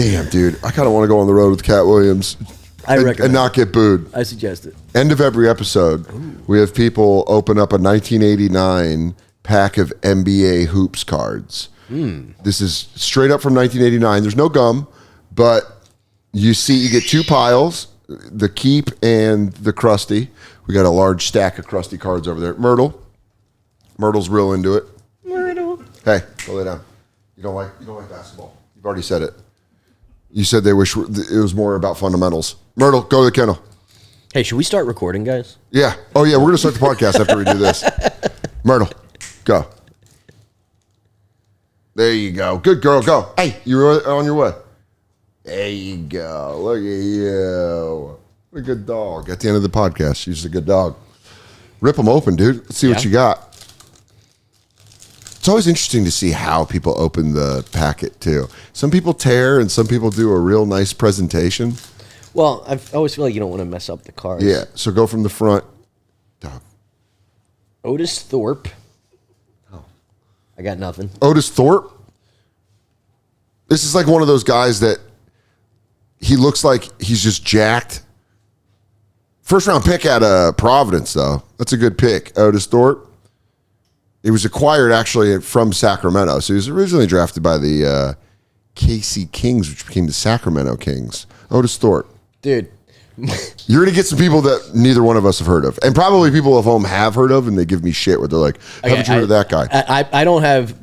Damn, dude. I kind of want to go on the road with Cat Williams and not get booed. I suggest it. End of every episode, we have people open up a 1989 pack of NBA hoops cards. This is straight up from 1989. There's no gum, but you get two piles, the Keep and the Krusty. We got a large stack of Krusty cards over there. Myrtle's real into it. Myrtle. Hey, go lay down. You don't like basketball. You've already said it. You said they wish it was more about fundamentals. Myrtle, go to the kennel. Hey, should we start recording, guys? Yeah. Oh, yeah, we're going to start the podcast after we do this. Myrtle, go. There you go. Good girl, go. Hey, you're on your way. There you go. Look at you. What a good dog. At the end of the podcast, she's a good dog. Rip them open, dude. Let's see what you got. It's always interesting to see how people open the packet, too. Some people tear, and some people do a real nice presentation. Well, I always feel like you don't want to mess up the cards. Yeah, so go from the front. Dog. Otis Thorpe. Oh, I got nothing. Otis Thorpe? This is like one of those guys that he looks like he's just jacked. First round pick out of Providence, though. That's a good pick. Otis Thorpe. He was acquired, actually, from Sacramento. So he was originally drafted by the KC Kings, which became the Sacramento Kings. Otis Thorpe. Dude. You're going to get some people that neither one of us have heard of. And probably people of whom have heard of, and they give me shit where they're like, haven't you heard of that guy? I don't have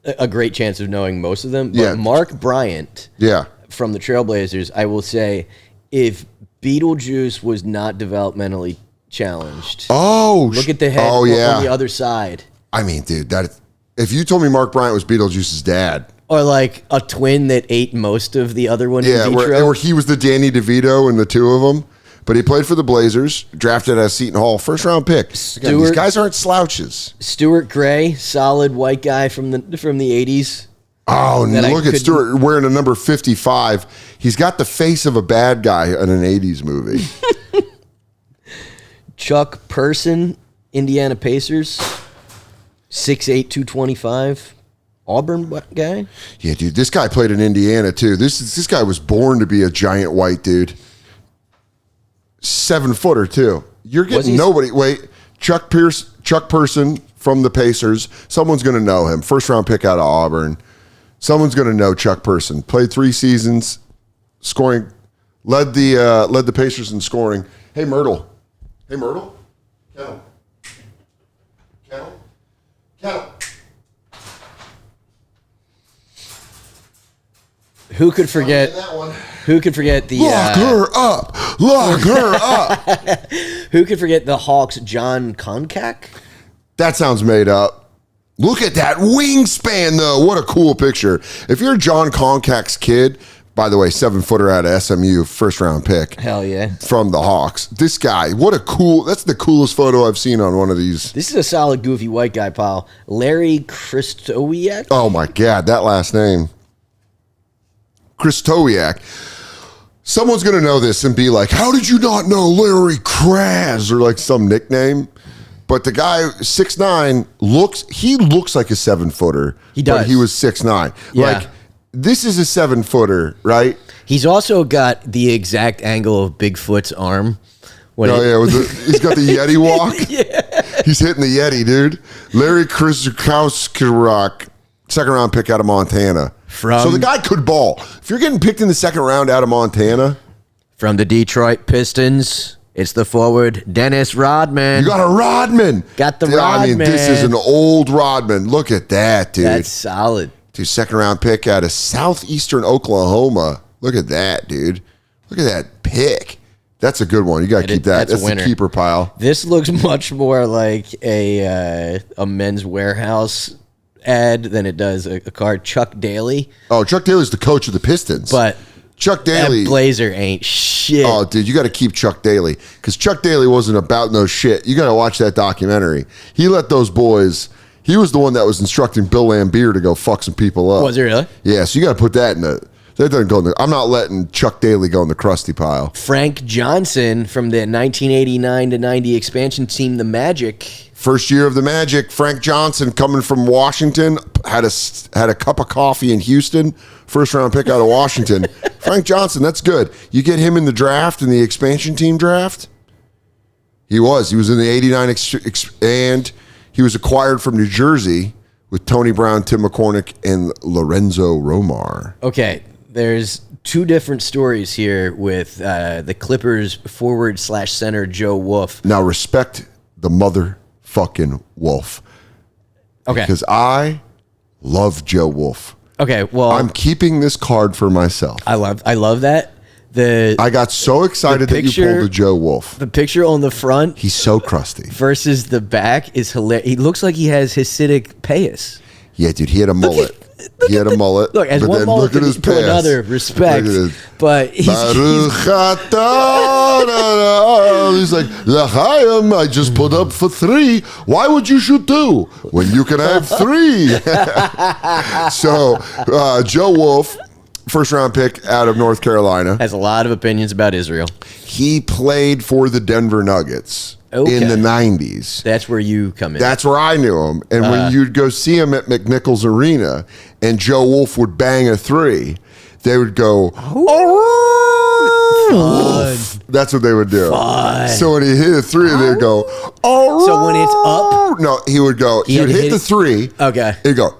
a great chance of knowing most of them. But Mark Bryant from the Trailblazers, I will say, if Beetlejuice was not developmentally challenged. Oh. Look at the head on the other side. I mean, dude, if you told me Mark Bryant was Beetlejuice's dad. Or like a twin that ate most of the other one in vitro. Where he was the Danny DeVito and the two of them. But he played for the Blazers, drafted at Seton Hall, first round pick. Again, these guys aren't slouches. Stuart Gray, solid white guy from the 80s. Oh, look at Stuart wearing a number 55. He's got the face of a bad guy in an 80s movie. Chuck Person, Indiana Pacers, 6'8", 225. Auburn guy? Yeah, dude, this guy played in Indiana, too. This guy was born to be a giant white dude. 7-footer, too. You're getting nobody. Wait, Chuck Person from the Pacers. Someone's going to know him. First round pick out of Auburn. Someone's going to know Chuck Person. Played 3 seasons, scoring, led the Pacers in scoring. Hey, Myrtle. Kennel. Who could forget? Who could forget the lock her up? Lock her up. Who could forget the Hawks' John Koncak? That sounds made up. Look at that wingspan, though. What a cool picture. If you're John Koncak's kid, by the way, 7-footer out of SMU, first round pick. Hell yeah. From the Hawks. This guy, that's the coolest photo I've seen on one of these. This is a solid, goofy white guy, pal. Larry Kristowiak. Oh my God, that last name. Kristowiak. Someone's going to know this and be like, how did you not know Larry Kraz or like some nickname? But the guy, 6'9", looks like a 7-footer. He does. But he was 6'9". Yeah. Like, this is a 7-footer, right? He's also got the exact angle of Bigfoot's arm. He's got the Yeti walk. Yeah. He's hitting the Yeti, dude. Larry Kristowiak, second round pick out of Montana. So the guy could ball. If you're getting picked in the second round out of Montana. From the Detroit Pistons, it's the forward, Dennis Rodman. You got a Rodman. Got the Rodman. I mean, this is an old Rodman. Look at that, dude. That's solid. Dude, second round pick out of southeastern Oklahoma. Look at that, dude. Look at that pick. That's a good one. You got to keep that. That's the keeper pile. This looks much more like a Men's Warehouse ad than it does a card. Chuck Daly. Oh, Chuck Daly's the coach of the Pistons. But Chuck Daly. That Blazer ain't shit. Oh, dude, you got to keep Chuck Daly because Chuck Daly wasn't about no shit. You got to watch that documentary. He let those boys. He was the one that was instructing Bill Lambier to go fuck some people up. Was he really? Yeah, so you got to put that in the. That doesn't go in the. I'm not letting Chuck Daly go in the crusty pile. Frank Johnson from the 1989 to 90 expansion team, the Magic. First year of the Magic, Frank Johnson coming from Washington, had a cup of coffee in Houston, first round pick out of Washington. Frank Johnson, that's good. You get him in the draft, in the expansion team draft. He was in the 89 and he was acquired from New Jersey with Tony Brown, Tim McCormick, and Lorenzo Romar. Okay, there's two different stories here with the Clippers forward/center Joe Wolf. Now respect the motherfucking Wolf. Okay. Because I love Joe Wolf. Okay, well, I'm keeping this card for myself. I love that. I got so excited that you pulled the Joe Wolf. The picture on the front, he's so crusty, versus the back is hilarious. He looks like he has Hasidic payas. Yeah, dude, he had a mullet. He had a mullet. Look, as one mullet to another, respect. But he's like, L'chaim, I just put up for 3. Why would you shoot 2 when you can have 3? So, Joe Wolf, first round pick out of North Carolina, has a lot of opinions about Israel. He played for the Denver Nuggets. Okay. In the 90s. That's where you come in. That's where I knew him. And when you'd go see him at McNichols Arena and Joe Wolf would bang a 3, they would go, Wolf. That's what they would do. Fun. So when he hit a 3, they'd go, oh. So when it's up? No, he would go, he would hit the 3. Okay. He'd go,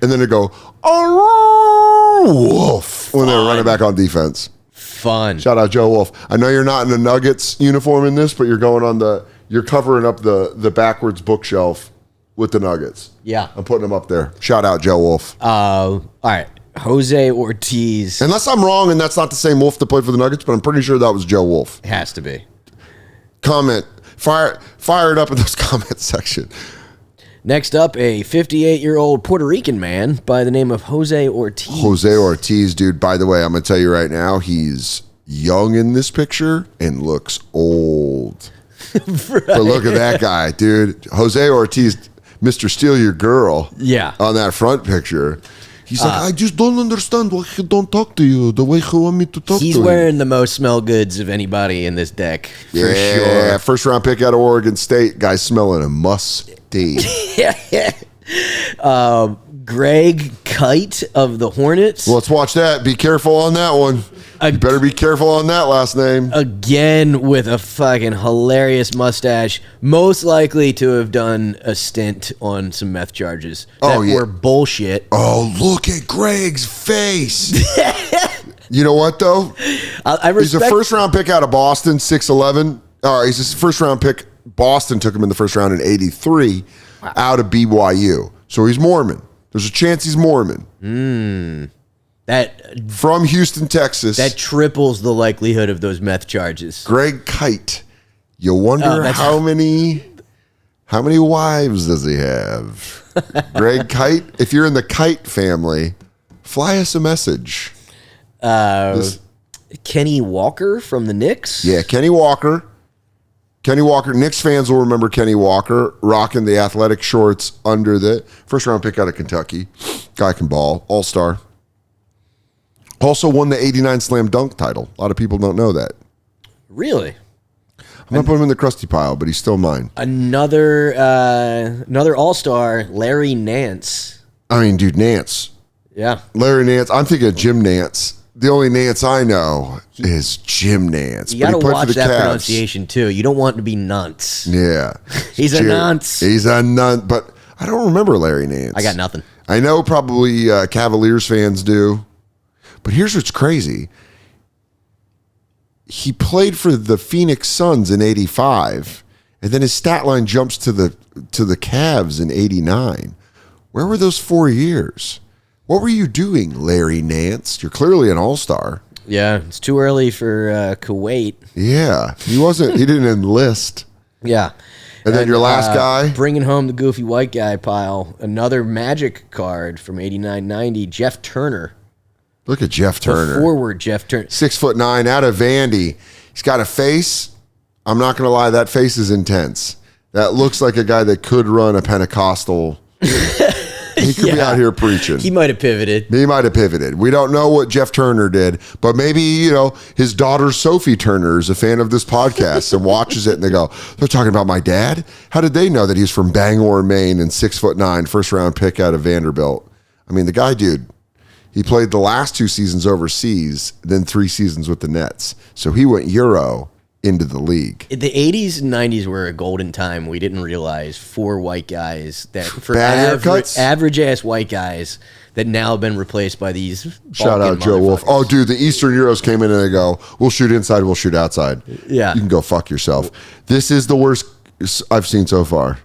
and then it'd go, oh, Wolf. When they were running back on defense. Fun. Shout out Joe Wolf. I know you're not in the Nuggets uniform in this, but you're covering up the backwards bookshelf with the Nuggets. Yeah. I'm putting them up there. Shout out Joe Wolf. All right. Jose Ortiz. Unless I'm wrong and that's not the same Wolf that played for the Nuggets, but I'm pretty sure that was Joe Wolf. It has to be. Comment. Fire it up in those comment section. Next up, a 58-year-old Puerto Rican man by the name of Jose Ortiz. Jose Ortiz, dude, by the way, I'm going to tell you right now, he's young in this picture and looks old. Right. But look at that guy, dude. Jose Ortiz, Mr. Steal Your Girl. Yeah. On that front picture. He's like, I just don't understand why he don't talk to you the way he want me to talk to you. He's wearing the most smell goods of anybody in this deck, for sure. Yeah, first round pick out of Oregon State. Guy smelling a musty. Greg Kite of the Hornets. Well, let's watch that. Be careful on that one. You better be careful on that last name. Again with a fucking hilarious mustache. Most likely to have done a stint on some meth charges that were bullshit. Oh, look at Greg's face. You know what, though? He's a first-round pick out of Boston, 6'11". He's a first-round pick. Boston took him in the first round in 83 out of BYU. So he's Mormon. There's a chance he's Mormon. From Houston, Texas. That triples the likelihood of those meth charges. Greg Kite. You wonder how many wives does he have? Greg Kite. If you're in the Kite family, fly us a message. Kenny Walker from the Knicks. Yeah, Kenny Walker. Knicks fans will remember Kenny Walker rocking the athletic shorts under the first round pick out of Kentucky. Guy can ball. All-star. Also won the 89 Slam Dunk title. A lot of people don't know that. Really? I'm going to put him in the crusty pile, but he's still mine. Another all-star, Larry Nance. I mean, dude, Nance. Yeah. Larry Nance. I'm thinking of Jim Nance. The only Nance I know is Jim Nance. You got to watch that pronunciation, too. You don't want it to be Nance. Yeah. He's a Nance. He's a Nance, but I don't remember Larry Nance. I got nothing. I know probably Cavaliers fans do. But here's what's crazy. He played for the Phoenix Suns in 85, and then his stat line jumps to the Cavs in 89. Where were those 4 years? What were you doing, Larry Nance? You're clearly an all-star. Yeah, it's too early for Kuwait. Yeah, he didn't enlist. Yeah. And then your last guy? Bringing home the goofy white guy pile, another Magic card from 89-90, Jeff Turner. Look at Jeff Turner. The forward Jeff Turner. 6'9", out of Vandy. He's got a face. I'm not going to lie, that face is intense. That looks like a guy that could run a Pentecostal. He could be out here preaching. He might have pivoted. We don't know what Jeff Turner did, but maybe, his daughter Sophie Turner is a fan of this podcast and watches it and they go, they're talking about my dad? How did they know that he's from Bangor, Maine and 6'9", first round pick out of Vanderbilt? I mean, the guy, dude, he played the last 2 seasons overseas, then 3 seasons with the Nets. So he went Euro into the league. The 80s and 90s were a golden time. We didn't realize 4 white guys that for average ass white guys that now have been replaced by these. Shout out Joe Wolf. Oh, dude, the Eastern Euros came in and they go, we'll shoot inside, we'll shoot outside. Yeah. You can go fuck yourself. This is the worst I've seen so far.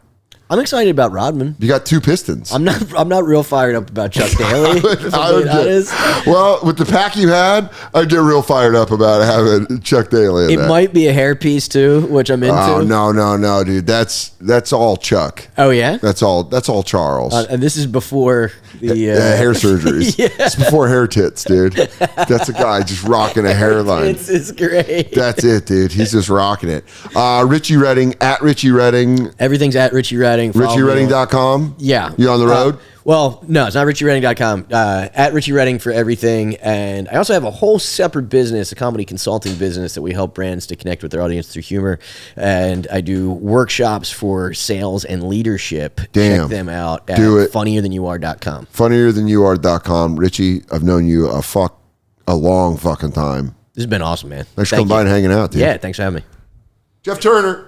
I'm excited about Rodman. You got 2 Pistons. I'm not real fired up about Chuck Daly. Well, with the pack you had, I'd get real fired up about having Chuck Daly. It might be a hairpiece too, which I'm into. Oh no, dude. That's all Chuck. Oh yeah, that's all Charles. And this is before the hair surgeries. Yeah. It's before hair tits, dude. That's a guy just rocking a hairline. This is great. That's it, dude. He's just rocking it. Richie Redding at Richie Redding. Everything's at Richie Redding. RichieRedding.com? Yeah. You on the road? Well, no, it's not RichieRedding.com. At Richie Redding for everything. And I also have a whole separate business, a comedy consulting business that we help brands to connect with their audience through humor. And I do workshops for sales and leadership. Damn. Check them out at funnyerthanYouAre.com. FunnyerthanYouAre.com. Richie, I've known you a long fucking time. This has been awesome, man. Thanks for coming by and hanging out, dude. Yeah, thanks for having me. Jeff Turner.